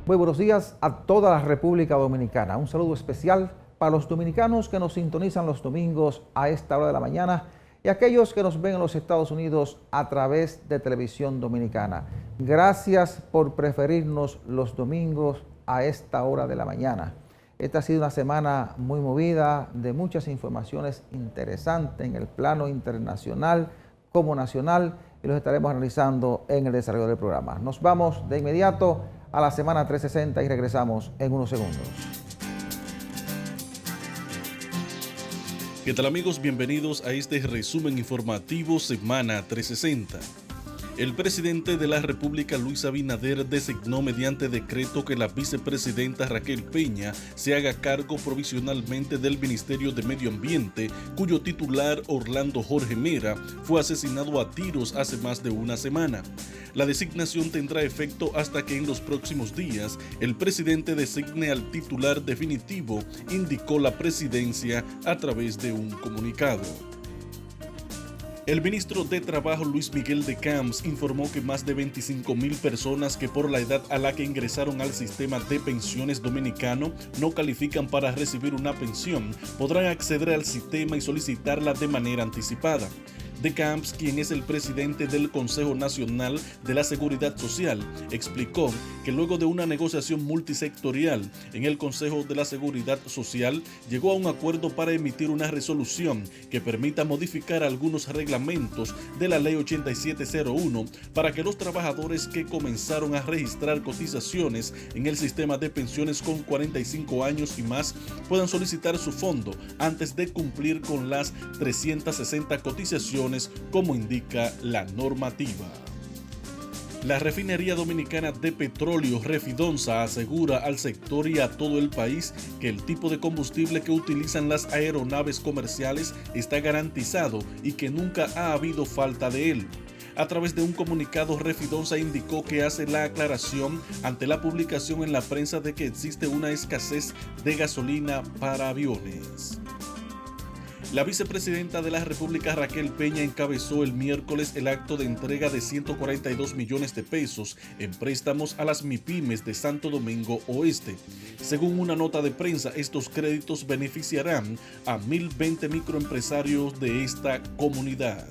Muy buenos días a toda la República Dominicana. Un saludo especial para los dominicanos que nos sintonizan los domingos a esta hora de la mañana y aquellos que nos ven en los Estados Unidos a través de Televisión Dominicana. Gracias por preferirnos los domingos a esta hora de la mañana. Esta ha sido una semana muy movida, de muchas informaciones interesantes en el plano internacional como nacional, y los estaremos analizando en el desarrollo del programa. Nos vamos de inmediato a la semana 360 y regresamos en unos segundos. ¿Qué tal, amigos? Bienvenidos a este resumen informativo Semana 360. El presidente de la República, Luis Abinader, designó mediante decreto que la vicepresidenta Raquel Peña se haga cargo provisionalmente del Ministerio de Medio Ambiente, cuyo titular, Orlando Jorge Mera, fue asesinado a tiros hace más de una semana. La designación tendrá efecto hasta que en los próximos días el presidente designe al titular definitivo, indicó la presidencia a través de un comunicado. El ministro de Trabajo, Luis Miguel de Camps, informó que más de 25,000 personas que por la edad a la que ingresaron al sistema de pensiones dominicano no califican para recibir una pensión, podrán acceder al sistema y solicitarla de manera anticipada. De Camps, quien es el presidente del Consejo Nacional de la Seguridad Social, explicó que luego de una negociación multisectorial en el Consejo de la Seguridad Social, llegó a un acuerdo para emitir una resolución que permita modificar algunos reglamentos de la Ley 8701 para que los trabajadores que comenzaron a registrar cotizaciones en el sistema de pensiones con 45 años y más puedan solicitar su fondo antes de cumplir con las 360 cotizaciones como indica la normativa. La refinería dominicana de petróleo Refidonza asegura al sector y a todo el país que el tipo de combustible que utilizan las aeronaves comerciales está garantizado y que nunca ha habido falta de él. A través de un comunicado, Refidonza indicó que hace la aclaración ante la publicación en la prensa de que existe una escasez de gasolina para aviones. La vicepresidenta de la República, Raquel Peña, encabezó el miércoles el acto de entrega de 142 millones de pesos en préstamos a las MIPYMES de Santo Domingo Oeste. Según una nota de prensa, estos créditos beneficiarán a 1,020 microempresarios de esta comunidad.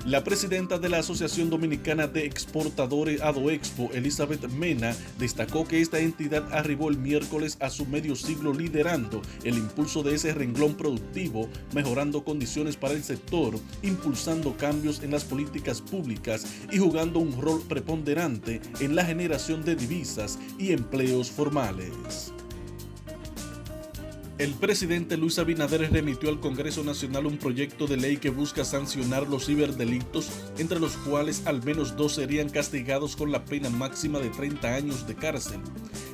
La presidenta de la Asociación Dominicana de Exportadores ADOEXPO, Elizabeth Mena, destacó que esta entidad arribó el miércoles a su medio siglo liderando el impulso de ese renglón productivo, mejorando condiciones para el sector, impulsando cambios en las políticas públicas y jugando un rol preponderante en la generación de divisas y empleos formales. El presidente Luis Abinader remitió al Congreso Nacional un proyecto de ley que busca sancionar los ciberdelitos, entre los cuales al menos 2 serían castigados con la pena máxima de 30 años de cárcel.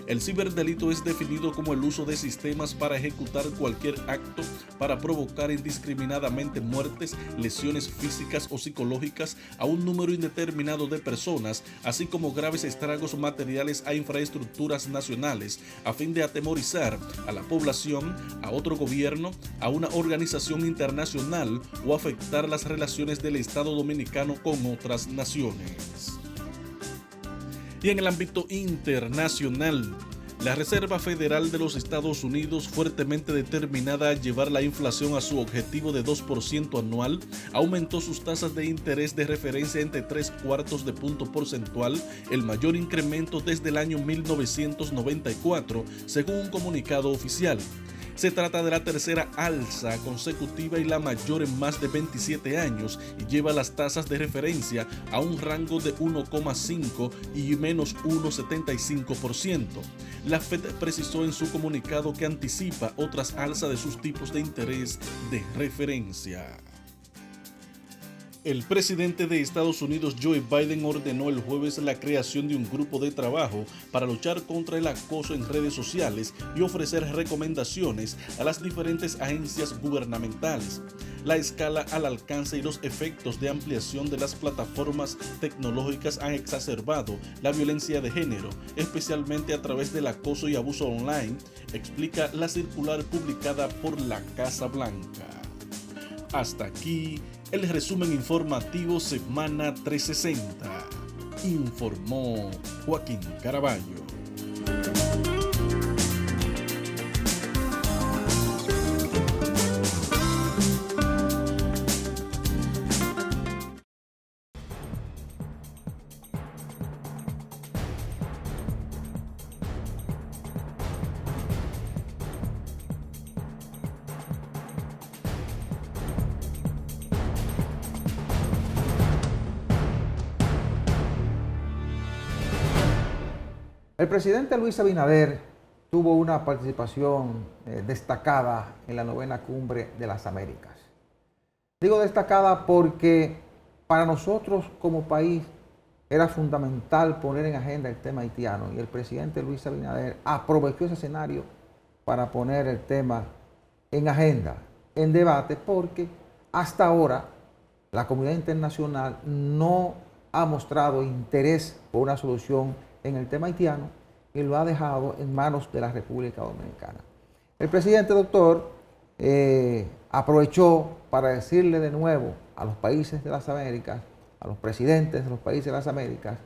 El ciberdelito es definido como el uso de sistemas para ejecutar cualquier acto para provocar indiscriminadamente muertes, lesiones físicas o psicológicas a un número indeterminado de personas, así como graves estragos materiales a infraestructuras nacionales, a fin de atemorizar a la población, a otro gobierno, a una organización internacional o afectar las relaciones del Estado Dominicano con otras naciones. Y en el ámbito internacional, la Reserva Federal de los Estados Unidos, fuertemente determinada a llevar la inflación a su objetivo de 2% anual, aumentó sus tasas de interés de referencia entre 0,75 puntos porcentual, el mayor incremento desde el año 1994, según un comunicado oficial. Se trata de la tercera alza consecutiva y la mayor en más de 27 años y lleva las tasas de referencia a un rango de 1,5 y menos 1,75%. La Fed precisó en su comunicado que anticipa otras alzas de sus tipos de interés de referencia. El presidente de Estados Unidos, Joe Biden, ordenó el jueves la creación de un grupo de trabajo para luchar contra el acoso en redes sociales y ofrecer recomendaciones a las diferentes agencias gubernamentales. La escala al alcance y los efectos de ampliación de las plataformas tecnológicas han exacerbado la violencia de género, especialmente a través del acoso y abuso online, explica la circular publicada por la Casa Blanca. Hasta aquí el resumen informativo Semana 360. Informó Joaquín Caraballo. El presidente Luis Abinader tuvo una participación destacada en la 9ª Cumbre de las Américas. Digo destacada porque para nosotros como país era fundamental poner en agenda el tema haitiano y el presidente Luis Abinader aprovechó ese escenario para poner el tema en agenda, en debate, porque hasta ahora la comunidad internacional no ha mostrado interés por una solución en el tema haitiano y lo ha dejado en manos de la República Dominicana. El presidente doctor aprovechó para decirle de nuevo a los países de las Américas, a los presidentes de los países de las Américas,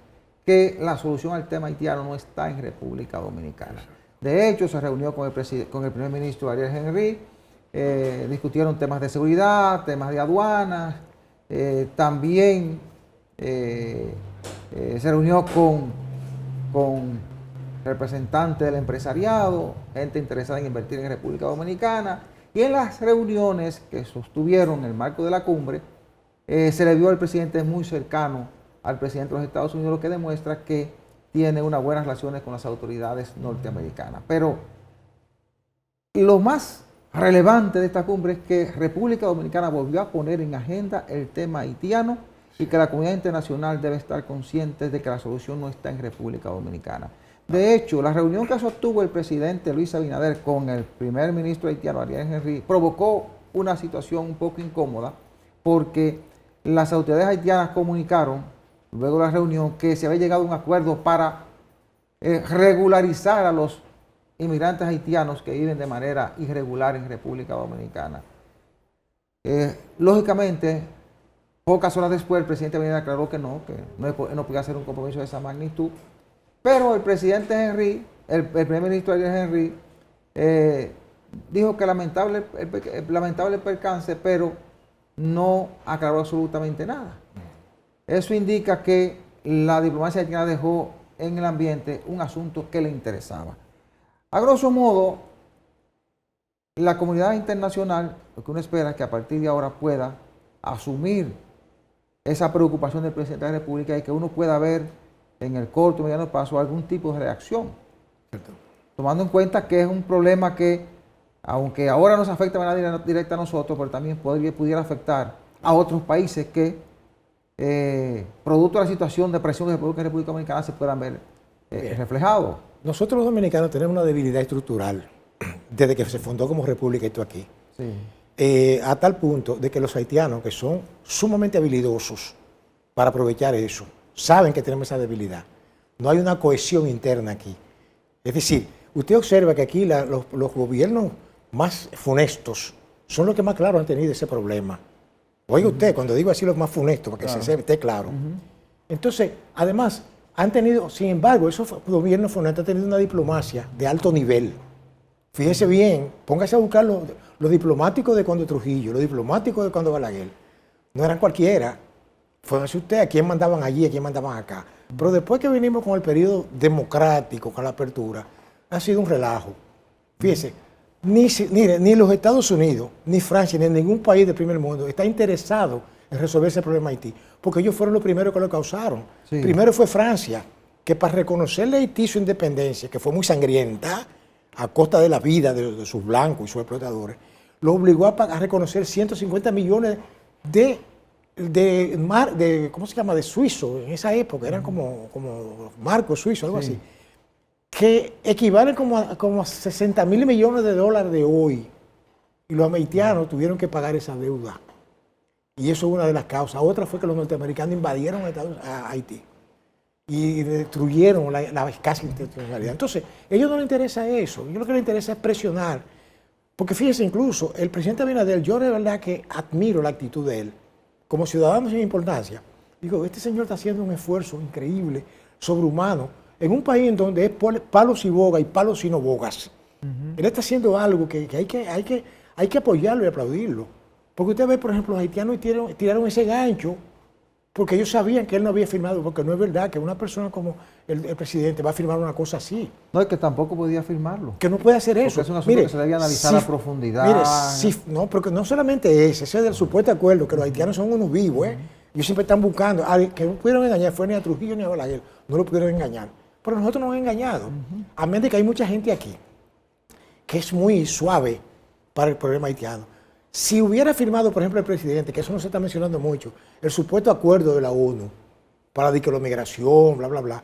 que la solución al tema haitiano no está en República Dominicana. De hecho, se reunió con el primer ministro Ariel Henry, discutieron temas de seguridad, temas de aduanas, también se reunió con representantes del empresariado, gente interesada en invertir en República Dominicana, y en las reuniones que sostuvieron en el marco de la cumbre, se le vio al presidente muy cercano al presidente de los Estados Unidos, lo que demuestra que tiene unas buenas relaciones con las autoridades norteamericanas. Pero lo más relevante de esta cumbre es que República Dominicana volvió a poner en agenda el tema haitiano y que la comunidad internacional debe estar consciente de que la solución no está en República Dominicana. De hecho, la reunión que sostuvo el presidente Luis Abinader con el primer ministro haitiano Ariel Henry provocó una situación un poco incómoda porque las autoridades haitianas comunicaron luego de la reunión que se había llegado a un acuerdo para regularizar a los inmigrantes haitianos que viven de manera irregular en República Dominicana. Lógicamente, pocas horas después el presidente Abinader aclaró que no podía hacer un compromiso de esa magnitud, pero el presidente Henry, el primer ministro Ariel Henry, dijo que lamentable percance, pero no aclaró absolutamente nada. Eso indica que la diplomacia haitiana dejó en el ambiente un asunto que le interesaba. A grosso modo, la comunidad internacional, lo que uno espera es que a partir de ahora pueda asumir esa preocupación del presidente de la República y que uno pueda ver en el corto y mediano plazo algún tipo de reacción. ¿Cierto? Tomando en cuenta que es un problema que, aunque ahora nos afecta de manera directa a nosotros, pero también pudiera afectar a otros países que, producto de la situación de presión que se produce en República Dominicana, se puedan ver reflejados. Nosotros los dominicanos tenemos una debilidad estructural desde que se fundó como república esto aquí. Sí. A tal punto de que los haitianos, que son sumamente habilidosos para aprovechar eso, saben que tenemos esa debilidad. No hay una cohesión interna aquí. Es decir, usted observa que aquí los gobiernos más funestos son los que más claro han tenido ese problema. Oiga usted, cuando digo así los más funestos, para que se esté claro. Entonces, además, han tenido, sin embargo, esos gobiernos funestos han tenido una diplomacia de alto nivel. Fíjese bien, póngase a buscar los diplomáticos de cuando Trujillo, los diplomáticos de cuando Balaguer. No eran cualquiera. Fíjense usted a quién mandaban allí, a quién mandaban acá. Pero después que vinimos con el periodo democrático, con la apertura, ha sido un relajo. Fíjese, ni los Estados Unidos, ni Francia, ni ningún país del primer mundo está interesado en resolver ese problema de Haití, porque ellos fueron los primeros que lo causaron. Sí. Primero fue Francia, que para reconocerle a Haití su independencia, que fue muy sangrienta, a costa de la vida de sus blancos y sus explotadores, lo obligó a reconocer 150 millones ¿cómo se llama? De suizo, en esa época, eran como marcos suizos, algo así, que equivalen como a 60 mil millones de dólares de hoy. Y los haitianos tuvieron que pagar esa deuda. Y eso es una de las causas. Otra fue que los norteamericanos invadieron a Haití y destruyeron la escasa institucionalidad. Entonces, a ellos no les interesa eso. A ellos lo que les interesa es presionar. Porque fíjense, incluso el presidente Abinader, yo de verdad que admiro la actitud de él. Como ciudadano sin importancia, digo, este señor está haciendo un esfuerzo increíble, sobrehumano, en un país en donde es palos y boga y palos y no bogas. Él está haciendo algo que hay que apoyarlo y aplaudirlo. Porque usted ve, por ejemplo, los haitianos tiraron ese gancho porque ellos sabían que él no había firmado, porque no es verdad que una persona como el presidente va a firmar una cosa así. No, es que tampoco podía firmarlo. Que no puede hacer eso. Porque es un asunto que se debía analizar a profundidad. Mire, no, porque no solamente ese es del supuesto acuerdo, que los haitianos son unos vivos, ellos siempre están buscando, que no pudieron engañar, fue ni a Trujillo ni a Balaguer, no lo pudieron engañar. Pero nosotros nos han engañado. A menos de que hay mucha gente aquí que es muy suave para el problema haitiano. Si hubiera firmado, por ejemplo, el presidente, que eso no se está mencionando mucho, el supuesto acuerdo de la ONU para la migración, bla, bla, bla,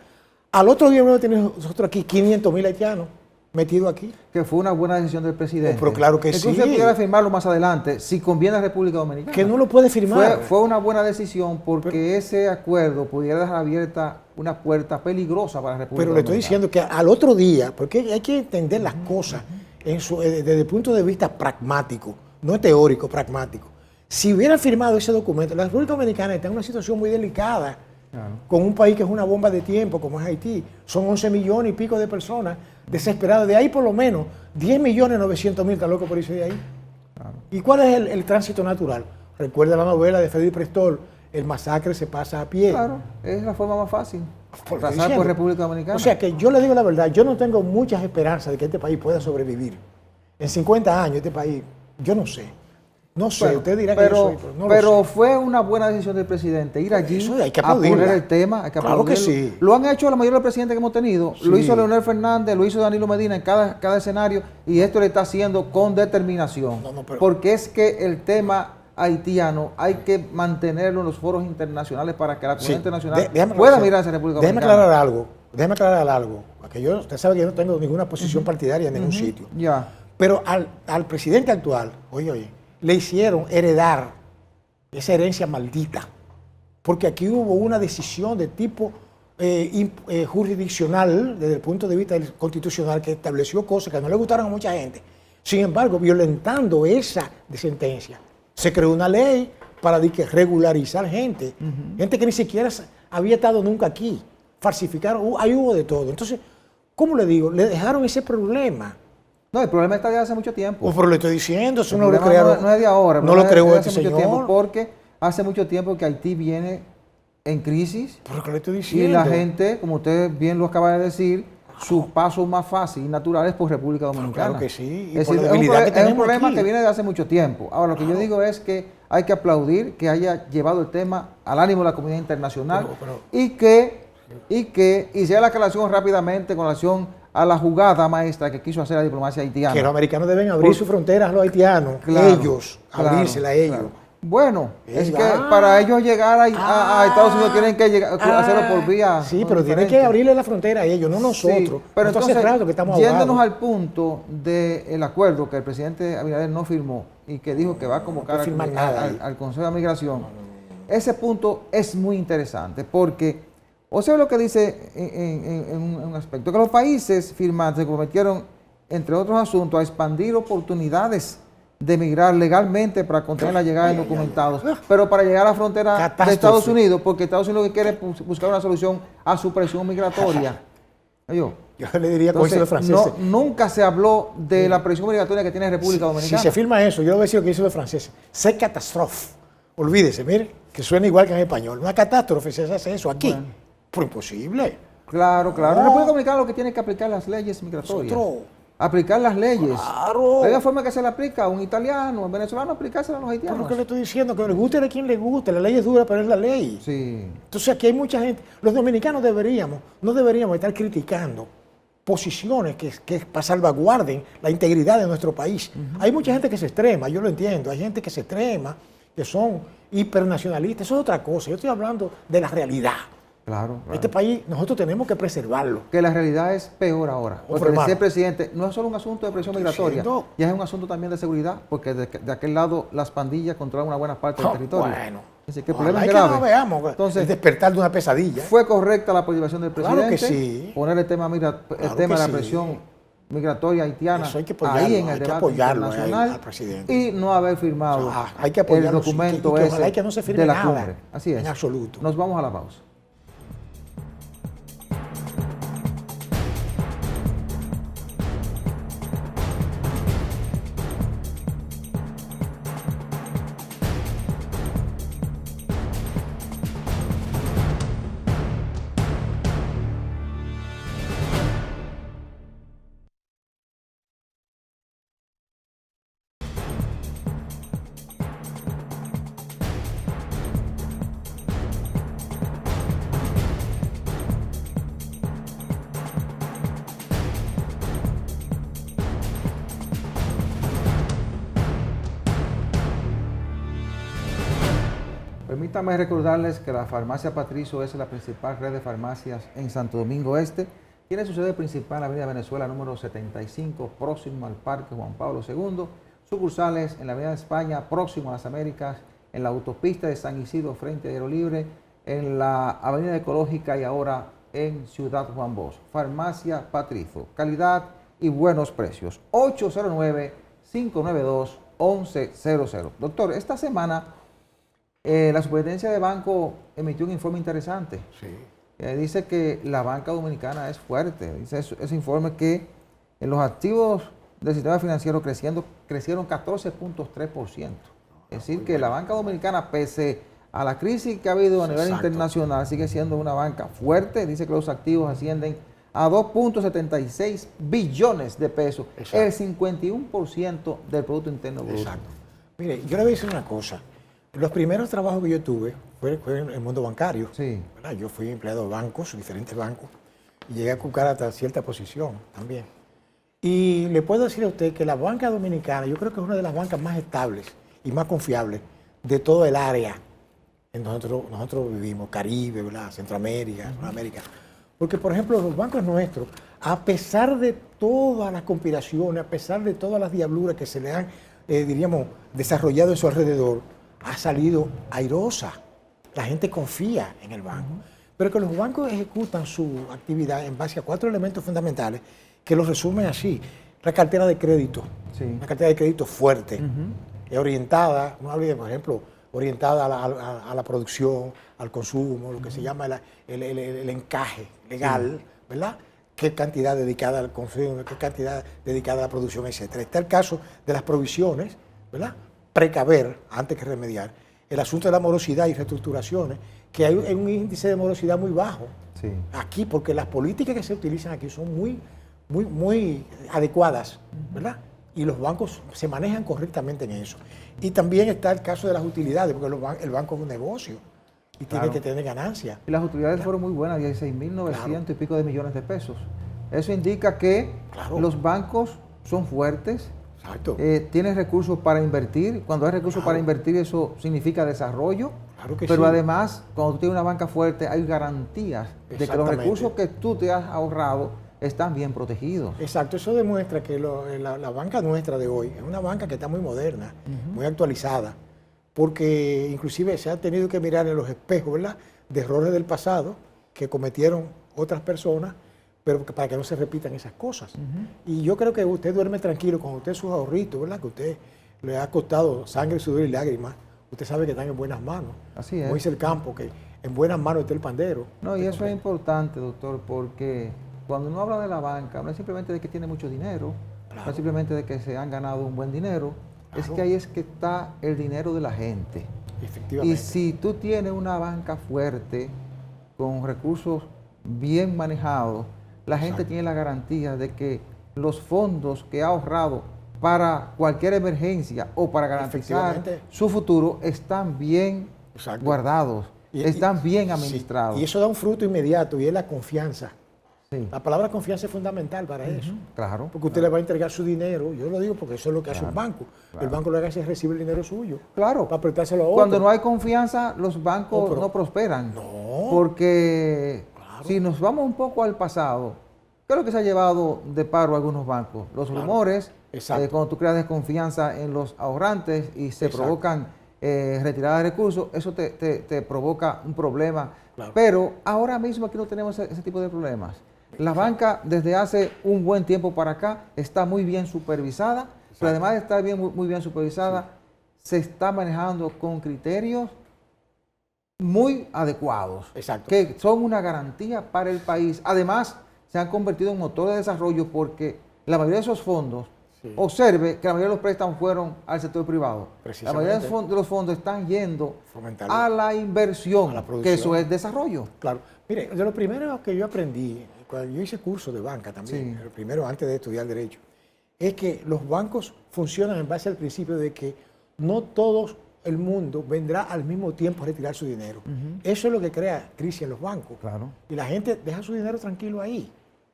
al otro día vamos a tener nosotros aquí 500,000 haitianos metidos aquí. Que fue una buena decisión del presidente. Pero claro que sí. Incluso pudiera firmarlo más adelante, si conviene a la República Dominicana. Que no lo puede firmar. Fue una buena decisión porque ese acuerdo pudiera dejar abierta una puerta peligrosa para la República Pero le Dominicana. estoy diciendo que al otro día, porque hay que entender las cosas desde el punto de vista pragmático, no teórico, pragmático. Si hubieran firmado ese documento, la República Dominicana está en una situación muy delicada, con un país que es una bomba de tiempo, como es Haití. Son 11 millones y pico de personas desesperadas. De ahí por lo menos 10.900.000 están locos por irse de ahí. ¿Y cuál es el tránsito natural? Recuerda la novela de Freddy Prestol, el masacre se pasa a pie. Claro, es la forma más fácil. Pasar por República Dominicana. O sea que yo le digo la verdad, yo no tengo muchas esperanzas de que este país pueda sobrevivir. En 50 años este país, yo no sé. No sé, usted dirá que yo soy, pero no lo sé. Fue una buena decisión del presidente ir allí Hay que a poner el tema. Hay que claro que aplaudirlo. sí. Lo han hecho la mayoría de los presidentes que hemos tenido. Sí. Lo hizo Leonel Fernández, lo hizo Danilo Medina en cada escenario y esto lo está haciendo con determinación. Porque es que el tema haitiano hay que mantenerlo en los foros internacionales para que la comunidad internacional pueda mirar hacia República Dominicana. Déjame aclarar algo. Porque usted sabe que yo no tengo ninguna posición partidaria en ningún sitio. Ya. Pero al presidente actual, oye, le hicieron heredar esa herencia maldita. Porque aquí hubo una decisión de tipo jurisdiccional, desde el punto de vista constitucional, que estableció cosas que no le gustaron a mucha gente. Sin embargo, violentando esa sentencia, se creó una ley para regularizar gente. Gente que ni siquiera había estado nunca aquí. Falsificaron, ahí hubo de todo. Entonces, ¿cómo le digo? Le dejaron ese problema. No, el problema está de hace mucho tiempo. Pues, pero le estoy diciendo, eso no lo crearon. No es de ahora. No lo creó este señor. señor. Porque hace mucho tiempo que Haití viene en crisis. ¿Pero qué le estoy diciendo? Y la gente, como usted bien lo acaba de decir, su paso más fácil y natural es por República Dominicana. Claro que sí. Es un problema que viene de hace mucho tiempo. Ahora, lo que yo digo es que hay que aplaudir que haya llevado el tema al ánimo de la comunidad internacional y que hiciera la aclaración rápidamente con relación a la jugada maestra que quiso hacer la diplomacia haitiana. Que los americanos deben abrir sus fronteras a los haitianos, ellos, abrírsela a ellos. Claro. Bueno, es que para ellos llegar a Estados Unidos tienen que hacerlo por vía. Sí, pero tienen que abrirle la frontera a ellos, no nosotros. Sí, pero entonces, hace rato que estamos yéndonos al punto del acuerdo que el presidente Abinader no firmó y que dijo que va a convocar al Consejo de Migración, ese punto es muy interesante porque, o sea, lo que dice en un aspecto, que los países firmantes se comprometieron, entre otros asuntos, a expandir oportunidades de emigrar legalmente para contener la llegada de indocumentados, pero para llegar a la frontera de Estados Unidos, porque Estados Unidos lo que quiere es buscar una solución a su presión migratoria. Yo le diría con eso de franceses. Nunca se habló de la presión migratoria que tiene República Dominicana. Si se firma eso, yo le voy a decir lo que dice los franceses. C'est catastrophe. Olvídese, mire, que suena igual que en español. Una catástrofe si se hace eso aquí. Bueno. Pero imposible. Claro. La República Dominicana lo que tiene que aplicar las leyes migratorias. Aplicar las leyes. Claro. Hay una forma que se le aplica a un italiano, a un venezolano, aplicársela a los haitianos. Pero lo que le estoy diciendo, que le guste a quien le guste, la ley es dura, pero es la ley. Sí. Entonces aquí hay mucha gente, los dominicanos no deberíamos estar criticando posiciones que salvaguarden la integridad de nuestro país. Hay mucha gente que se extrema, yo lo entiendo, hay gente que se extrema, que son hipernacionalistas, eso es otra cosa, yo estoy hablando de la realidad. Claro. Este país, nosotros tenemos que preservarlo. Que la realidad es peor ahora. Porque ser presidente no es solo un asunto de presión migratoria, ya es un asunto también de seguridad, porque de aquel lado las pandillas controlan una buena parte del territorio. Bueno. Así que el problema es grave. Que no veamos, entonces, el despertar de una pesadilla. ¿Fue correcta la participación del presidente? Claro que sí. Poner el tema de la presión migratoria haitiana ahí en el debate internacional al presidente. Y no haber firmado hay que el documento ese que no se firme de la nada, cumbre. Así es. En absoluto. Nos vamos a la pausa. Permítanme recordarles que la Farmacia Patricio es la principal red de farmacias en Santo Domingo Este. Tiene su sede principal en la Avenida Venezuela número 75, próximo al Parque Juan Pablo II. Sucursales en la Avenida de España, próximo a las Américas, en la autopista de San Isidro frente a Aero Libre, en la Avenida Ecológica y ahora en Ciudad Juan Bosch. Farmacia Patricio, calidad y buenos precios. 809-592-1100. Doctor, esta semana la Superintendencia de Banco emitió un informe interesante. Sí. Dice que la banca dominicana es fuerte. Dice ese informe que en los activos del sistema financiero crecieron 14.3%. Es decir, que la banca dominicana, pese a la crisis que ha habido a nivel internacional, sigue siendo una banca fuerte. Dice que los activos ascienden a 2.76 billones de pesos, el 51% del Producto Interno Bruto. Exacto. Mire, yo le voy a decir una cosa. Los primeros trabajos que yo tuve fue en el mundo bancario. Sí. ¿Verdad? Yo fui empleado de bancos, diferentes bancos, y llegué a ocupar hasta cierta posición también. Y le puedo decir a usted que la banca dominicana, yo creo que es una de las bancas más estables y más confiables de todo el área en nosotros vivimos, Caribe, ¿verdad? Centroamérica, Sudamérica. Porque, por ejemplo, los bancos nuestros, a pesar de todas las conspiraciones, a pesar de todas las diabluras que se le han, diríamos, desarrollado en su alrededor, ha salido airosa. La gente confía en el banco. Pero que los bancos ejecutan su actividad en base a 4 elementos fundamentales que los resumen así. La cartera de crédito, una cartera de crédito fuerte, orientada, no hable, por ejemplo, orientada a la producción, al consumo, lo que se llama el encaje legal, ¿verdad? Qué cantidad dedicada al consumo, qué cantidad dedicada a la producción, etcétera. Está el caso de las provisiones, ¿verdad? Precaver antes que remediar. El asunto de la morosidad y reestructuraciones, que hay un índice de morosidad muy bajo aquí, porque las políticas que se utilizan aquí son muy adecuadas, ¿verdad? Y los bancos se manejan correctamente en eso. Y también está el caso de las utilidades, porque el banco es un negocio y tiene que tener ganancias. Y las utilidades fueron muy buenas, 16.900 y pico de millones de pesos. Eso indica que los bancos son fuertes. Exacto. Tienes recursos para invertir. Cuando hay recursos para invertir, eso significa desarrollo. Claro que pero sí. Además, cuando tú tienes una banca fuerte, hay garantías de que los recursos que tú te has ahorrado están bien protegidos. Exacto, eso demuestra que la banca nuestra de hoy es una banca que está muy moderna, muy actualizada, porque inclusive se ha tenido que mirar en los espejos, ¿verdad?, de errores del pasado que cometieron otras personas, pero para que no se repitan esas cosas. Y yo creo que usted duerme tranquilo con usted sus ahorritos, ¿verdad?, que usted le ha costado sangre, sudor y lágrimas. Usted sabe que están en buenas manos. Así es. Como dice el campo, que en buenas manos está el pandero. No, y eso es importante, doctor, porque cuando uno habla de la banca, no es simplemente de que tiene mucho dinero, no es simplemente de que se han ganado un buen dinero, es que ahí es que está el dinero de la gente. Efectivamente. Y si tú tienes una banca fuerte, con recursos bien manejados, la gente tiene la garantía de que los fondos que ha ahorrado para cualquier emergencia o para garantizar su futuro están bien guardados, están bien administrados. Y eso da un fruto inmediato y es la confianza. La palabra confianza es fundamental para eso. Claro. Porque usted le va a entregar su dinero, yo lo digo porque eso es lo que hace un banco. El banco lo que hace es recibir el dinero suyo. Claro. Para prestárselo a otro. Cuando no hay confianza, los bancos no prosperan. No. Porque si nos vamos un poco al pasado, ¿qué es lo que se ha llevado de paro a algunos bancos? Los rumores, cuando tú creas desconfianza en los ahorrantes y se provocan retirada de recursos, eso te provoca un problema. Pero ahora mismo aquí no tenemos ese tipo de problemas. La banca desde hace un buen tiempo para acá está muy bien supervisada, pero además de estar muy bien supervisada, se está manejando con criterios muy adecuados, que son una garantía para el país. Además, se han convertido en motor de desarrollo porque la mayoría de esos fondos, observe que la mayoría de los préstamos fueron al sector privado. La mayoría de los fondos están yendo a la inversión, que eso es desarrollo. Claro. Mire, de lo primero que yo aprendí, cuando yo hice curso de banca también, lo primero antes de estudiar Derecho, es que los bancos funcionan en base al principio de que no todo el mundo vendrá al mismo tiempo a retirar su dinero. Eso es lo que crea crisis en los bancos. Y la gente deja su dinero tranquilo ahí.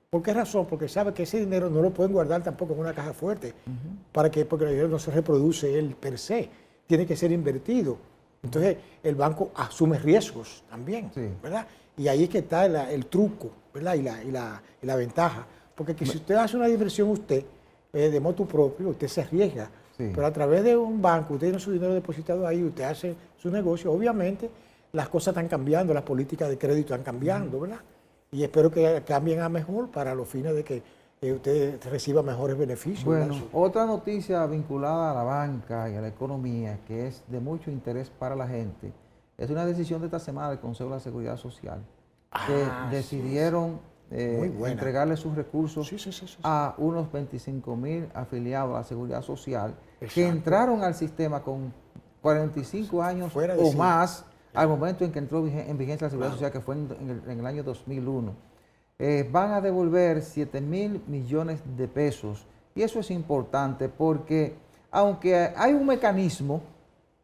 ¿Por qué razón? Porque sabe que ese dinero no lo pueden guardar tampoco en una caja fuerte. Porque el dinero no se reproduce él per se. Tiene que ser invertido. Entonces, el banco asume riesgos también, ¿verdad? Y ahí es que está el truco, ¿verdad? Y la ventaja. Porque que si usted hace una inversión de motu propio, usted se arriesga. Pero a través de un banco, usted tiene su dinero depositado ahí, usted hace su negocio. Obviamente, las cosas están cambiando, las políticas de crédito están cambiando, ¿verdad? Y espero que cambien a mejor para los fines de que usted reciba mejores beneficios. Bueno, otra noticia vinculada a la banca y a la economía que es de mucho interés para la gente es una decisión de esta semana del Consejo de la Seguridad Social que decidieron entregarle sus recursos a unos 25,000 afiliados a la Seguridad Social que entraron al sistema con 45 años o más al momento en que entró en vigencia la Seguridad Social, que fue en el año 2001. Van a devolver 7,000 millones de pesos y eso es importante porque aunque hay un mecanismo,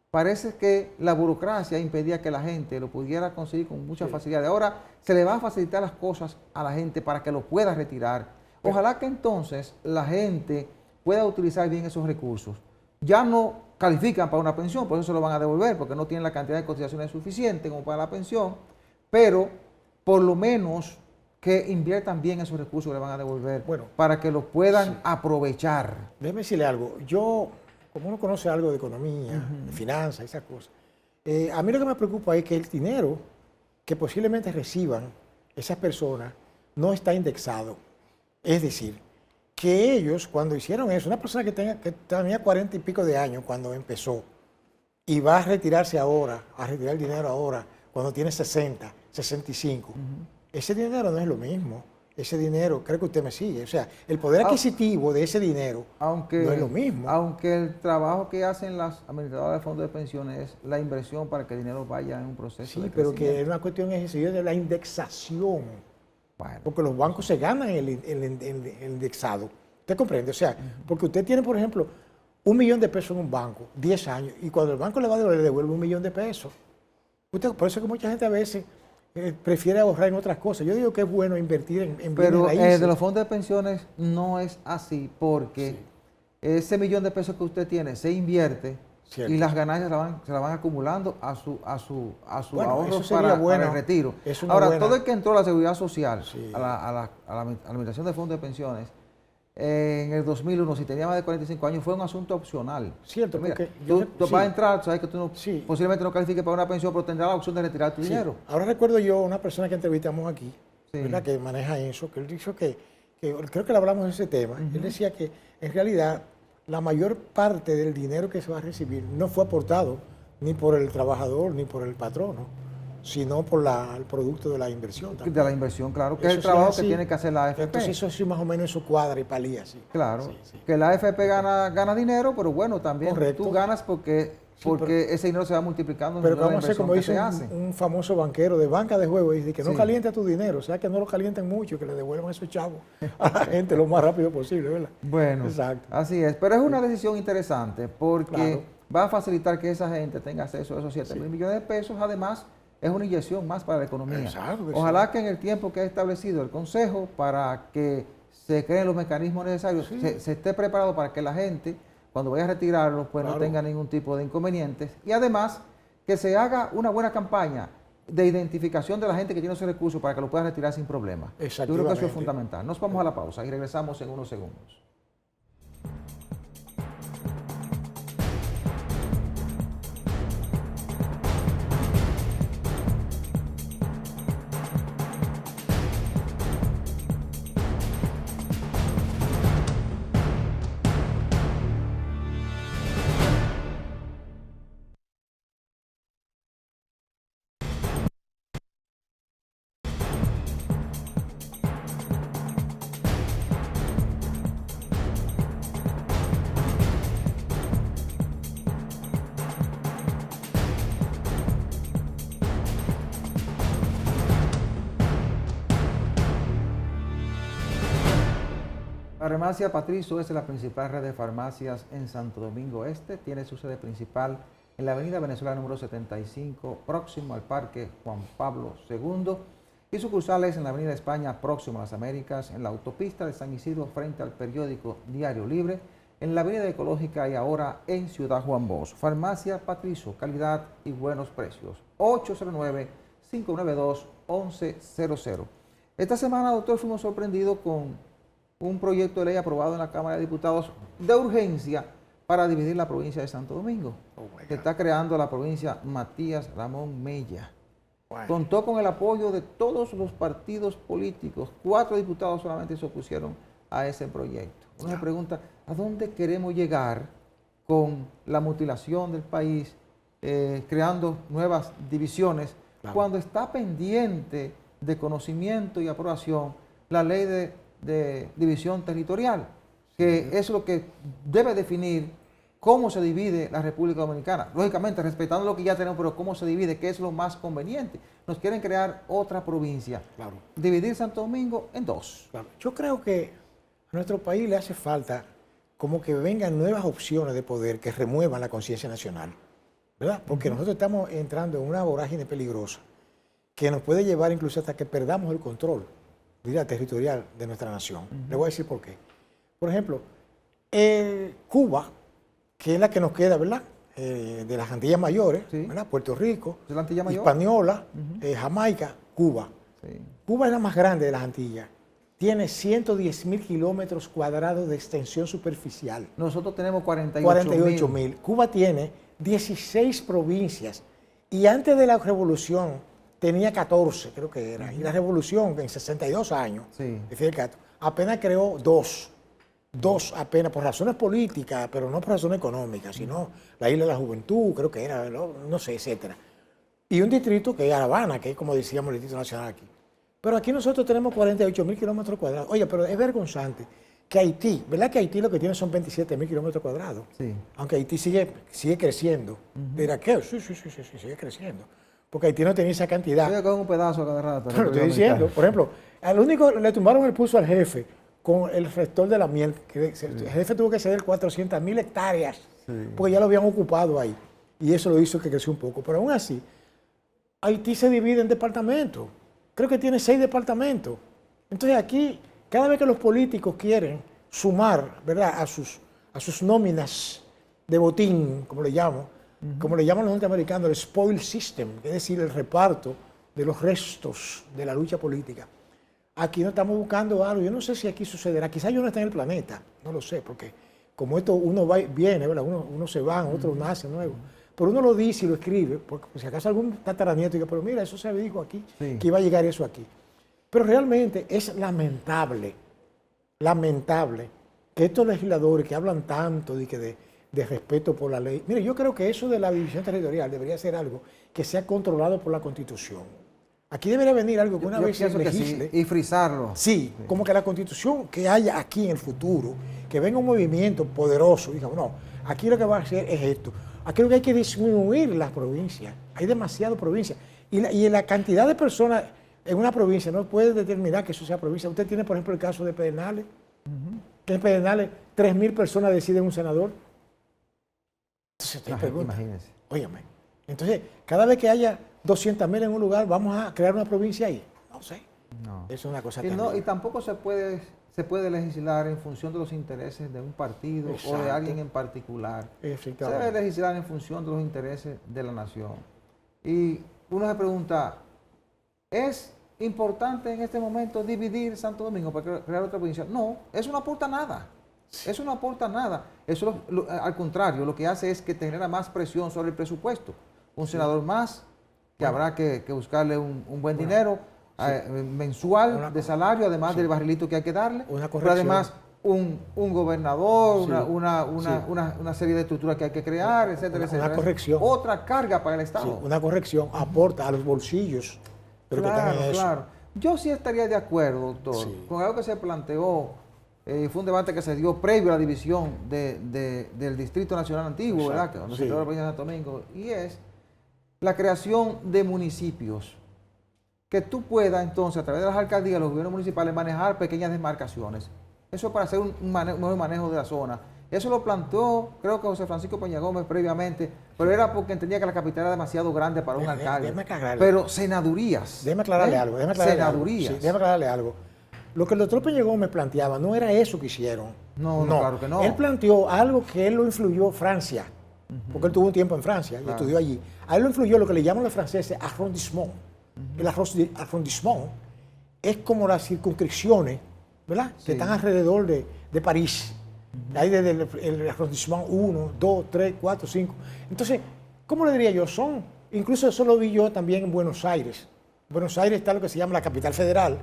parece que la burocracia impedía que la gente lo pudiera conseguir con mucha facilidad. Ahora se le va a facilitar las cosas a la gente para que lo pueda retirar. Ojalá que entonces la gente pueda utilizar bien esos recursos. Ya no califican para una pensión, por eso se lo van a devolver, porque no tienen la cantidad de cotizaciones suficiente como para la pensión, pero por lo menos que inviertan bien esos recursos que le van a devolver para que los puedan aprovechar. Déjeme decirle algo. Yo, como uno conoce algo de economía, de finanzas, esas cosas, a mí lo que me preocupa es que el dinero que posiblemente reciban esas personas no está indexado. Es decir, que ellos cuando hicieron eso, una persona que tenía 40 y pico de años cuando empezó y va a retirarse ahora, a retirar el dinero ahora, cuando tiene 60, 65, ese dinero no es lo mismo. Ese dinero, creo que usted me sigue, o sea, el poder adquisitivo de ese dinero no es lo mismo. Aunque el trabajo que hacen las administradoras de fondos de pensiones es la inversión para que el dinero vaya en un proceso de pero que es una cuestión de la indexación. Porque los bancos se ganan el indexado. ¿Usted comprende? O sea, porque usted tiene, por ejemplo, 1 millón de pesos en un banco, 10 años, y cuando el banco le va a devolver, le devuelve 1 millón de pesos. Por eso es que mucha gente a veces prefiere ahorrar en otras cosas. Yo digo que es bueno invertir en pero bienes raíces. De los fondos de pensiones no es así, porque ese millón de pesos que usted tiene se invierte y las ganancias se la van acumulando a su ahorro para el retiro. Ahora, todo el que entró a la Seguridad Social, a la Administración de Fondos de Pensiones, en el 2001, si tenía más de 45 años, fue un asunto opcional. Cierto, mira, porque tú vas a entrar, sabes que tú posiblemente no califiques para una pensión, pero tendrás la opción de retirar tu dinero. Ahora recuerdo yo una persona que entrevistamos aquí, ¿verdad? Que maneja eso, que él dijo que creo que le hablamos de ese tema. Él decía que en realidad la mayor parte del dinero que se va a recibir no fue aportado ni por el trabajador ni por el patrono, sino por el producto de la inversión también. De la inversión, claro, que es el trabajo que tiene que hacer la AFP. Entonces eso sí más o menos eso cuadra y palía, sí. Claro, que la AFP gana dinero, pero bueno, también tú ganas porque ese dinero se va multiplicando. Pero vamos a hacer como dice un famoso banquero de banca de juego, dice que no caliente tu dinero, o sea que no lo calienten mucho, que le devuelvan esos chavos a la gente lo más rápido posible, ¿verdad? Bueno, así es, pero es una decisión interesante porque va a facilitar que esa gente tenga acceso a esos 7,000 millones de pesos, además es una inyección más para la economía. Ojalá que en el tiempo que ha establecido el Consejo para que se creen los mecanismos necesarios, se esté preparado para que la gente, cuando vaya a retirarlos, pues no tenga ningún tipo de inconvenientes. Y además, que se haga una buena campaña de identificación de la gente que tiene esos recursos para que lo pueda retirar sin problema. Yo creo que eso es fundamental. Nos vamos a la pausa y regresamos en unos segundos. La farmacia Patricio es la principal red de farmacias en Santo Domingo Este. Tiene su sede principal en la avenida Venezuela número 75, próximo al Parque Juan Pablo II. Y sucursales en la avenida España, próximo a las Américas, en la autopista de San Isidro, frente al periódico Diario Libre, en la Avenida Ecológica y ahora en Ciudad Juan Bosch. Farmacia Patricio, calidad y buenos precios. 809-592-1100. Esta semana, doctor, fuimos sorprendidos con un proyecto de ley aprobado en la Cámara de Diputados de urgencia para dividir la provincia de Santo Domingo, que está creando la provincia Matías Ramón Mella. Contó con el apoyo de todos los partidos políticos. 4 diputados solamente se opusieron a ese proyecto. Uno se pregunta, ¿a dónde queremos llegar con la mutilación del país, creando nuevas divisiones, cuando está pendiente de conocimiento y aprobación la ley de división territorial, que es lo que debe definir cómo se divide la República Dominicana? Lógicamente, respetando lo que ya tenemos, pero cómo se divide, qué es lo más conveniente. Nos quieren crear otra provincia, dividir Santo Domingo en 2. Yo creo que a nuestro país le hace falta como que vengan nuevas opciones de poder que remuevan la conciencia nacional, ¿verdad? Porque nosotros estamos entrando en una vorágine peligrosa que nos puede llevar incluso hasta que perdamos el control territorial de nuestra nación. Le voy a decir por qué. Por ejemplo, Cuba, que es la que nos queda, ¿verdad? De las Antillas Mayores, ¿verdad? Puerto Rico, Hispaniola, Jamaica, Cuba. Cuba es la más grande de las Antillas. Tiene 110.000 kilómetros cuadrados de extensión superficial. Nosotros tenemos 48.000. Cuba tiene 16 provincias y antes de la revolución tenía 14, creo que era. Y la revolución, en 62 años, apenas creó 2. 2 apenas por razones políticas, pero no por razones económicas, sino la Isla de la Juventud, creo que era, no sé, etcétera. Y un distrito que es La Habana, que es como decíamos el Distrito Nacional aquí. Pero aquí nosotros tenemos 48.000 kilómetros cuadrados. Oye, pero es vergonzante que Haití, ¿verdad que Haití lo que tiene son 27.000 kilómetros cuadrados? Sí. Aunque Haití sigue creciendo. ¿Dirá qué? Sí, sigue creciendo. Porque Haití no tenía esa cantidad. Yo con un pedazo cada rato. Pero estoy diciendo, por ejemplo, al único le tumbaron el pulso al jefe con el rector de la miel, que el jefe tuvo que ceder 400.000 hectáreas, porque ya lo habían ocupado ahí. Y eso lo hizo que creció un poco. Pero aún así, Haití se divide en departamentos. Creo que tiene 6 departamentos. Entonces aquí, cada vez que los políticos quieren sumar, ¿verdad?, a sus nóminas de botín, como le llaman los norteamericanos, el spoil system, es decir, el reparto de los restos de la lucha política. Aquí no estamos buscando algo. Yo no sé si aquí sucederá. Quizás yo no esté en el planeta, no lo sé, porque como esto uno va y viene, ¿verdad? Uno se va, otro nace nuevo. Pero uno lo dice y lo escribe, porque si acaso algún tataranieto diga, pero mira, eso se dijo aquí, que iba a llegar eso aquí. Pero realmente es lamentable que estos legisladores que hablan tanto de respeto por la ley. Mire, yo creo que eso de la división territorial debería ser algo que sea controlado por la Constitución. Aquí debería venir algo que una vez se legisle. Y frisarlo. Sí, como que la Constitución que haya aquí en el futuro, que venga un movimiento poderoso, diga, no, aquí lo que va a hacer es esto. Aquí lo que hay que disminuir las provincias. Hay demasiadas provincias. Y la cantidad de personas en una provincia no puede determinar que eso sea provincia. Usted tiene, por ejemplo, el caso de Pedernales, que en Pedernales 3.000 personas deciden un senador. Entonces te pregunta, imagínese. Óyeme, entonces cada vez que haya 200.000 en un lugar, ¿vamos a crear una provincia ahí? No sé. No. Eso es una cosa y tampoco se puede legislar en función de los intereses de un partido o de alguien en particular. Se debe legislar en función de los intereses de la nación. Y uno se pregunta, ¿es importante en este momento dividir Santo Domingo para crear otra provincia? No, eso no aporta nada. Eso no aporta nada. Eso, al contrario, lo que hace es que te genera más presión sobre el presupuesto. Un senador más, que habrá que buscarle un buen dinero mensual de salario, además del barrilito que hay que darle. Pero además un gobernador, una serie de estructuras que hay que crear, etcétera, etcétera. Una corrección. Otra carga para el Estado. Una corrección aporta a los bolsillos. Pero claro. Yo sí estaría de acuerdo, doctor, con algo que se planteó. Fue un debate que se dio previo a la división del Distrito Nacional Antiguo, ¿verdad? Donde se creó la provincia de Santo Domingo. Y es la creación de municipios. Que tú puedas entonces, a través de las alcaldías, los gobiernos municipales, manejar pequeñas demarcaciones. Eso es para hacer un mejor manejo de la zona. Eso lo planteó, creo que José Francisco Peña Gómez previamente, pero era porque entendía que la capital era demasiado grande para un alcalde. Pero senadurías. Déjame aclararle algo. Senadurías. Déjame aclararle algo. Lo que el doctor Peña Gómez planteaba no era eso que hicieron. No, claro que no. Él planteó algo que él lo influyó Francia, porque él tuvo un tiempo en Francia y estudió allí. A él lo influyó lo que le llaman los franceses arrondissement. El arrondissement es como las circunscripciones, ¿verdad? Que están alrededor de París. Hay desde el arrondissement 1, 2, 3, 4, 5. Entonces, ¿cómo le diría yo? Incluso eso lo vi yo también en Buenos Aires. En Buenos Aires está lo que se llama la capital federal,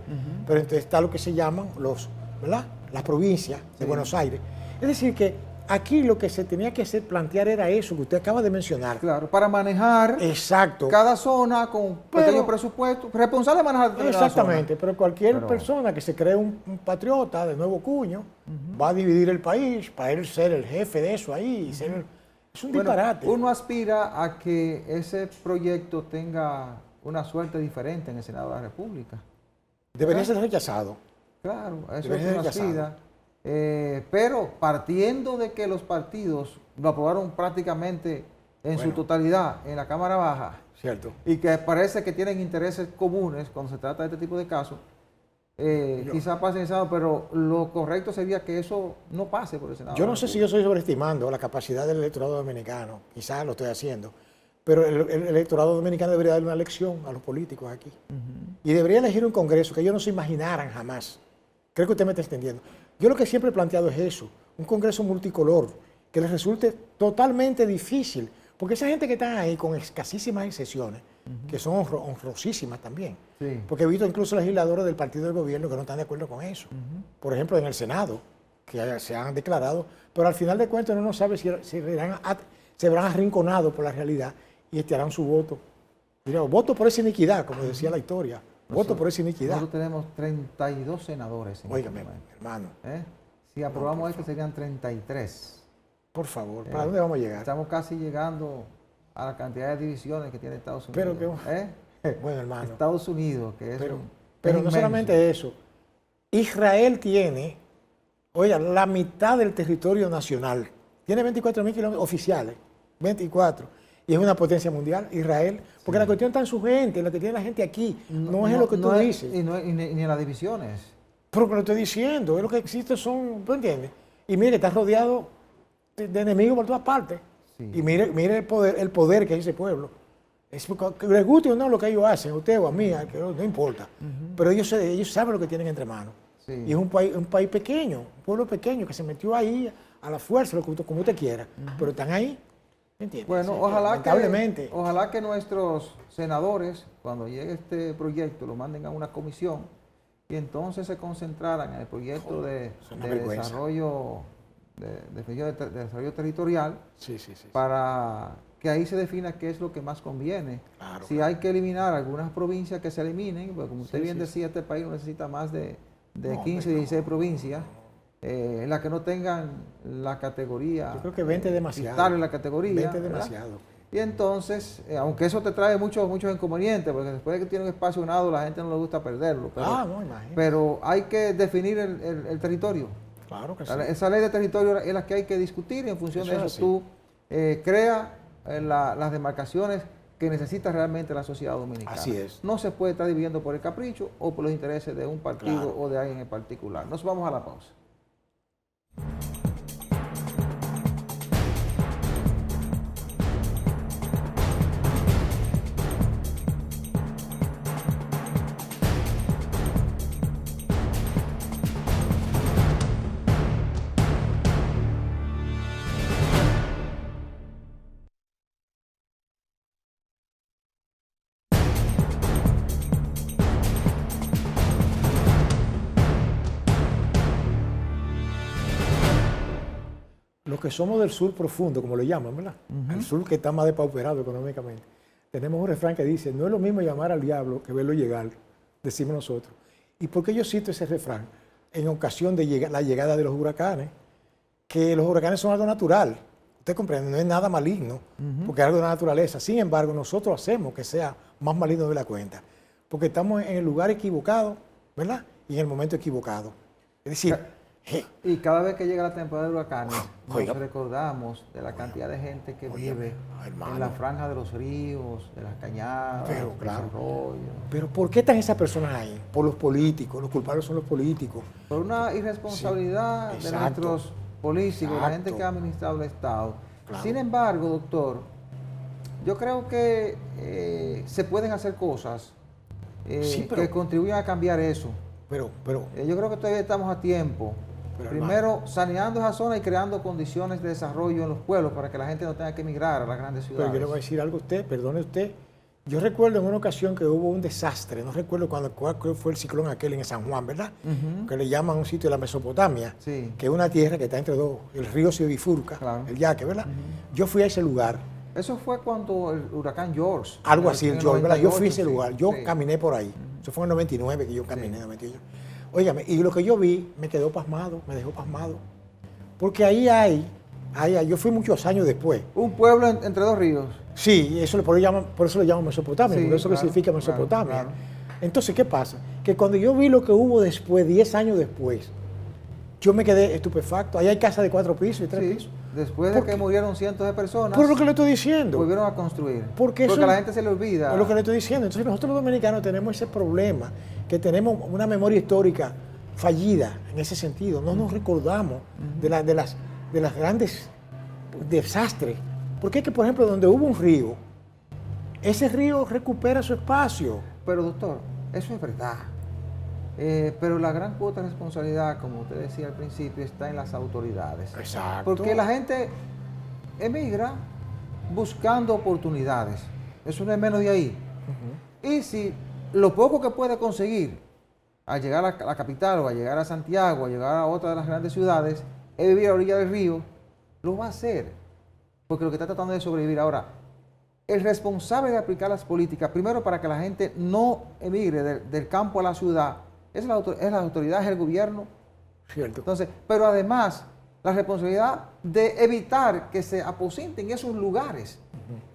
pero entonces está lo que se llaman ¿verdad? Las provincias de Buenos Aires. Es decir, que aquí lo que se tenía que plantear era eso que usted acaba de mencionar. Claro, para manejar cada zona con un pequeño presupuesto, responsable de manejar cada exactamente, zona. Pero cualquier persona que se cree un patriota de nuevo cuño va a dividir el país para él ser el jefe de eso ahí. Es un disparate. Uno aspira a que ese proyecto tenga una suerte diferente en el Senado de la República. Debería ser rechazado. Claro, eso es una aspira. Pero partiendo de que los partidos lo aprobaron prácticamente en su totalidad en la Cámara Baja, cierto, y que parece que tienen intereses comunes cuando se trata de este tipo de casos, quizás pase en el Senado, pero lo correcto sería que eso no pase por el Senado. Yo no sé si yo estoy sobreestimando la capacidad del electorado dominicano, quizás lo estoy haciendo, pero el electorado dominicano debería darle una lección a los políticos aquí. Y debería elegir un Congreso que ellos no se imaginaran jamás. Creo que usted me está entendiendo. Yo lo que siempre he planteado es eso, un Congreso multicolor, que les resulte totalmente difícil, porque esa gente que está ahí con escasísimas excepciones, que son honrosísimas también, porque he visto incluso legisladores del partido del gobierno que no están de acuerdo con eso. Por ejemplo, en el Senado, que se han declarado, pero al final de cuentas uno no sabe si se verán arrinconados por la realidad y estirarán su voto. Mira, voto por esa iniquidad, como decía la historia. Voto por esa iniquidad. Nosotros tenemos 32 senadores. Óigame, hermano. Si aprobamos esto serían 33. Por favor, ¿para dónde vamos a llegar? Estamos casi llegando a la cantidad de divisiones que tiene Estados Unidos. Bueno, hermano. Estados Unidos, que es pero no solamente eso. Israel tiene, oiga, la mitad del territorio nacional. Tiene 24.000 kilómetros oficiales. 24. Y es una potencia mundial, Israel, porque la cuestión está en su gente, en lo que tiene la gente aquí, no es lo que tú dices. Ni en las divisiones. Pero que lo estoy diciendo, es lo que existe son, ¿tú entiendes? Y mire, está rodeado de enemigos por todas partes. Y mire el poder que hay ese pueblo. Que les guste o no lo que ellos hacen, a usted o a mí, no importa. Pero ellos saben lo que tienen entre manos. Y es un país pequeño, un pueblo pequeño que se metió ahí a la fuerza, como usted quiera. Pero están ahí. ¿Entiendes? Bueno, ojalá que nuestros senadores, cuando llegue este proyecto, lo manden a una comisión y entonces se concentraran en el proyecto de desarrollo territorial para que ahí se defina qué es lo que más conviene. Si hay que eliminar algunas provincias, que se eliminen, porque como usted bien decía, este país no necesita más de 15 o 16 provincias. En las que no tengan la categoría. Yo creo que 20 es demasiado. Estar en la categoría. 20 es demasiado. Y entonces, aunque eso te trae muchos inconvenientes, porque después de que tiene un espacio ganado, la gente no le gusta perderlo. Pero hay que definir el territorio. Claro que sí. Esa ley de territorio es la que hay que discutir y en función de eso tú creas las demarcaciones que necesita realmente la sociedad dominicana. Así es. No se puede estar dividiendo por el capricho o por los intereses de un partido o de alguien en particular. Nos vamos a la pausa. Los que somos del sur profundo, como lo llaman, ¿verdad? El sur que está más depauperado económicamente. Tenemos un refrán que dice, no es lo mismo llamar al diablo que verlo llegar, decimos nosotros. ¿Y por qué yo cito ese refrán? En ocasión de la llegada de los huracanes, que los huracanes son algo natural. Usted comprende, no es nada maligno, porque es algo de la naturaleza. Sin embargo, nosotros hacemos que sea más maligno de la cuenta, porque estamos en el lugar equivocado, ¿verdad? Y en el momento equivocado. Es decir, Y cada vez que llega la temporada de huracanes, Oiga. nos recordamos de la cantidad de gente que vive hermano. en la franja de los ríos, de las cañadas, Pero, de claro. los arroyos. Pero ¿por qué están esas personas ahí? Por los políticos, los culpables son los políticos. Por una irresponsabilidad Sí, de exacto. nuestros políticos, la gente Exacto. que ha administrado el Estado. Claro. Sin embargo, doctor, yo creo que se pueden hacer cosas Sí, pero- que contribuyan a cambiar eso. Pero, Yo creo que todavía estamos a tiempo. Pero, Primero, saneando esa zona y creando condiciones de desarrollo en los pueblos para que la gente no tenga que emigrar a las grandes pero ciudades. yo le voy a decir algo a usted, perdone usted. Yo recuerdo en una ocasión que hubo un desastre, no recuerdo cuál fue el ciclón aquel en San Juan, ¿verdad? Ujú. Que le llaman a un sitio de la Mesopotamia, Sí. que es una tierra que está entre dos, el río se bifurca, Claro. el Yaque, ¿verdad? Yo fui a ese lugar, Eso fue cuando el huracán George. algo así, en el George, ¿verdad? Yo fui a ese 98, lugar, sí, yo sí. caminé por ahí. Eso fue en el 99 que yo caminé, Sí. 98. Óigame, y lo que yo vi me quedó pasmado, me dejó pasmado. Porque ahí hay, yo fui muchos años después. Un pueblo entre dos ríos. Sí, por eso le llaman Mesopotamia, Sí, por eso que claro, significa claro, Mesopotamia. claro. Entonces, ¿qué pasa? Que cuando yo vi lo que hubo después, 10 años después, yo me quedé estupefacto. Ahí hay casas de 4 pisos y 3 Sí. pisos. Después de ¿Por que qué? murieron cientos de personas, Por lo que le estoy diciendo. volvieron a construir. Porque a eso- la gente se le olvida. Es lo que le estoy diciendo. Entonces nosotros los dominicanos tenemos ese problema, que tenemos una memoria histórica fallida en ese sentido. No nos recordamos de las grandes desastres. Porque es que, por ejemplo, donde hubo un río, ese río recupera su espacio. Pero doctor, eso es verdad. Pero la gran cuota de responsabilidad, como usted decía al principio, está en las autoridades. Exacto. Porque la gente emigra buscando oportunidades. Eso no es menos de ahí. Y si lo poco que puede conseguir al llegar a la capital o a llegar a Santiago, a llegar a otra de las grandes ciudades, es vivir a la orilla del río, lo va a hacer. Porque lo que está tratando de sobrevivir ahora, el responsable de aplicar las políticas, primero para que la gente no emigre del campo a la ciudad, es la autoridad, es el gobierno. Cierto. Entonces, pero además, la responsabilidad de evitar que se aposenten esos lugares.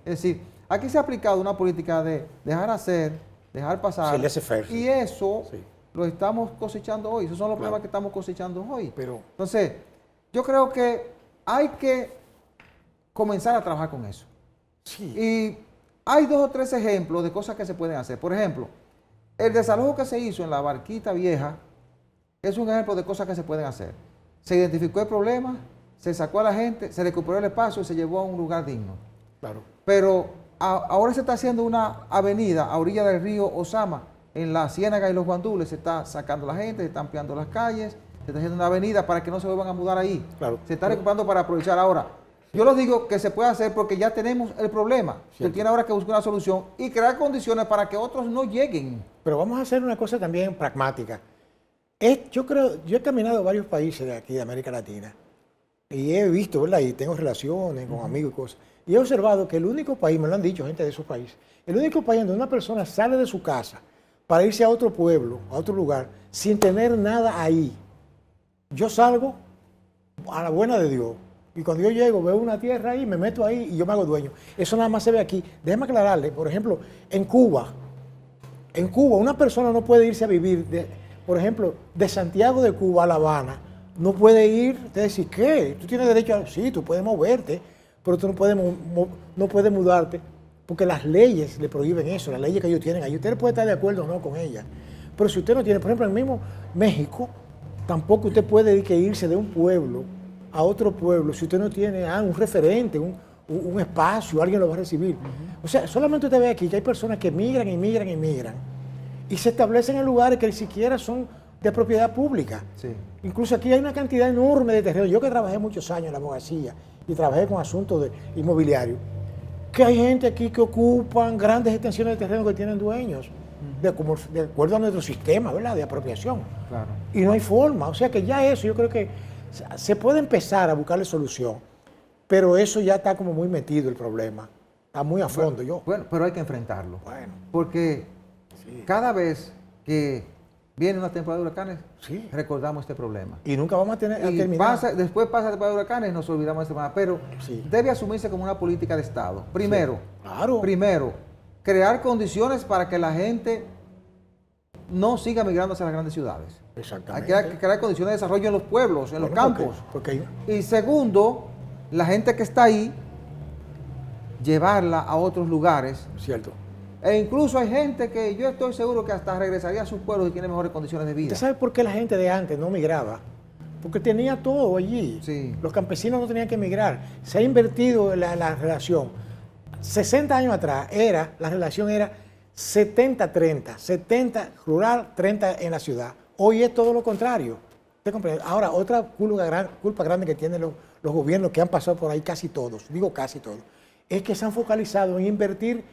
Es decir, aquí se ha aplicado una política de dejar hacer, dejar pasar. Sí, laissez-faire, sí. Y eso Sí. lo estamos cosechando hoy. Esos son los Claro. problemas que estamos cosechando hoy. Pero- Entonces, yo creo que hay que comenzar a trabajar con eso. Sí. Y hay 2 o 3 ejemplos de cosas que se pueden hacer. Por ejemplo, el desalojo que se hizo en la Barquita Vieja es un ejemplo de cosas que se pueden hacer. Se identificó el problema, se sacó a la gente, se recuperó el espacio y se llevó a un lugar digno. Claro. Pero ahora se está haciendo una avenida a orilla del río Osama, en la Ciénaga y los Guandules. Se está sacando la gente, se está ampliando las calles, se está haciendo una avenida para que no se vuelvan a mudar ahí. Claro. Se está recuperando para aprovechar ahora. Yo lo digo que se puede hacer porque ya tenemos el problema. Se Cierto. tiene ahora que buscar una solución y crear condiciones para que otros no lleguen. Pero vamos a hacer una cosa también pragmática. Yo he caminado a varios países de aquí, de América Latina, y he visto, ¿verdad? Y tengo relaciones con amigos y cosas. Y he observado que el único país, me lo han dicho gente de esos países, el único país donde una persona sale de su casa para irse a otro pueblo, a otro lugar, sin tener nada ahí. Yo salgo a la buena de Dios. Y cuando yo llego, veo una tierra ahí, me meto ahí y yo me hago dueño. Eso nada más se ve aquí. Déjeme aclararle, por ejemplo, en Cuba, una persona no puede irse a vivir, por ejemplo, de Santiago de Cuba a La Habana. No puede ir, usted dice, ¿qué? Tú tienes derecho a... Sí, tú puedes moverte, pero tú no puedes mudarte, porque las leyes le prohíben eso, las leyes que ellos tienen ahí. Usted puede estar de acuerdo o no con ellas. Pero si usted no tiene, por ejemplo, en el mismo México, tampoco usted puede irse de un pueblo a otro pueblo si usted no tiene un referente, un espacio, alguien lo va a recibir. O sea, solamente usted ve aquí que hay personas que migran y se establecen en lugares que ni siquiera son de propiedad pública. Sí. Incluso aquí hay una cantidad enorme de terrenos. Yo que trabajé muchos años en la abogacía y trabajé con asuntos inmobiliarios, que hay gente aquí que ocupan grandes extensiones de terreno que tienen dueños, de acuerdo a nuestro sistema, ¿verdad?, de apropiación. Claro. Y no hay forma. O sea que ya eso, yo creo que se puede empezar a buscarle solución, pero eso ya está como muy metido el problema. Está muy a fondo. Bueno, pero hay que enfrentarlo. Bueno. Porque cada vez que viene una temporada de huracanes, Sí. recordamos este problema. Y nunca vamos a Y terminar. después pasa la temporada de huracanes y nos olvidamos de este problema. Pero Sí. debe asumirse como una política de Estado. Primero, Claro. primero, crear condiciones para que la gente no siga migrando hacia las grandes ciudades. Exactamente. Hay que crear condiciones de desarrollo en los pueblos, en los campos. Porque Y segundo, la gente que está ahí, llevarla a otros lugares. cierto. E incluso hay gente que yo estoy seguro que hasta regresaría a sus pueblos y tiene mejores condiciones de vida. ¿Usted sabe por qué la gente de antes no migraba? Porque tenía todo allí. Sí. Los campesinos no tenían que emigrar. Se ha invertido la relación. 60 años atrás la relación era 70-30. 70 rural, 30 en la ciudad. Hoy es todo lo contrario. ¿Usted comprende? Ahora, otra culpa grande que tienen los gobiernos que han pasado por ahí, casi todos, digo casi todos, es que se han focalizado en invertir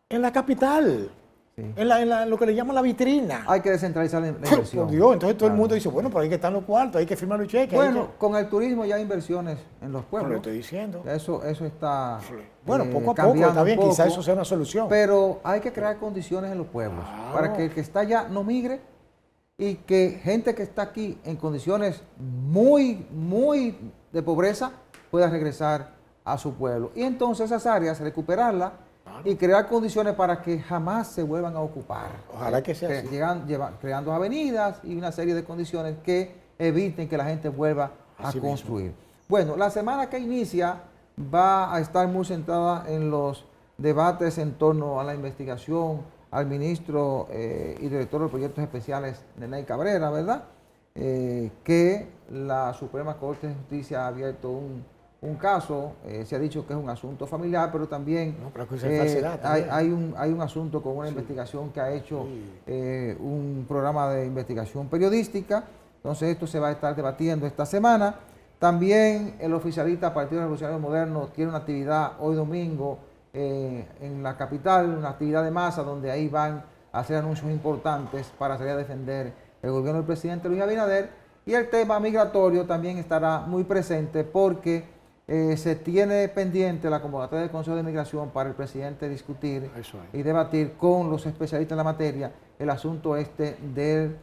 en la capital. Sí. Lo que le llaman la vitrina. Hay que descentralizar la inversión. Por Dios, entonces todo el mundo dice, bueno, pero ahí que están los cuartos, hay que firmar los cheques. Bueno, con el turismo ya hay inversiones en los pueblos. Lo estoy diciendo. Eso está bueno, poco a poco, está bien, quizás eso sea una solución. Pero hay que crear condiciones en los pueblos para que el que está allá no migre y que gente que está aquí en condiciones muy de pobreza pueda regresar a su pueblo. Y entonces esas áreas recuperarlas y crear condiciones para que jamás se vuelvan a ocupar. Ojalá que sea así. Creando avenidas y una serie de condiciones que eviten que la gente vuelva a construir. Bueno, la semana que inicia va a estar muy centrada en los debates en torno a la investigación al ministro y director de Proyectos Especiales, Neney Cabrera, ¿verdad? Que la Suprema Corte de Justicia ha abierto un caso, se ha dicho que es un asunto familiar, pero también hay un asunto con una investigación que ha hecho un programa de investigación periodística. Entonces esto se va a estar debatiendo esta semana. También el oficialista Partido Revolucionario Moderno tiene una actividad hoy domingo en la capital, una actividad de masa donde ahí van a hacer anuncios importantes para salir a defender el gobierno del presidente Luis Abinader. Y el tema migratorio también estará muy presente porque se tiene pendiente la convocatoria del Consejo de Migración para el presidente discutir y debatir con los especialistas en la materia el asunto del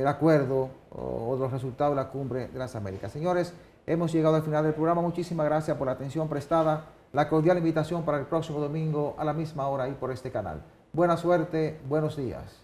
acuerdo o de los resultados de la Cumbre de las Américas. Señores, hemos llegado al final del programa. Muchísimas gracias por la atención prestada. La cordial invitación para el próximo domingo a la misma hora y por este canal. Buena suerte, buenos días.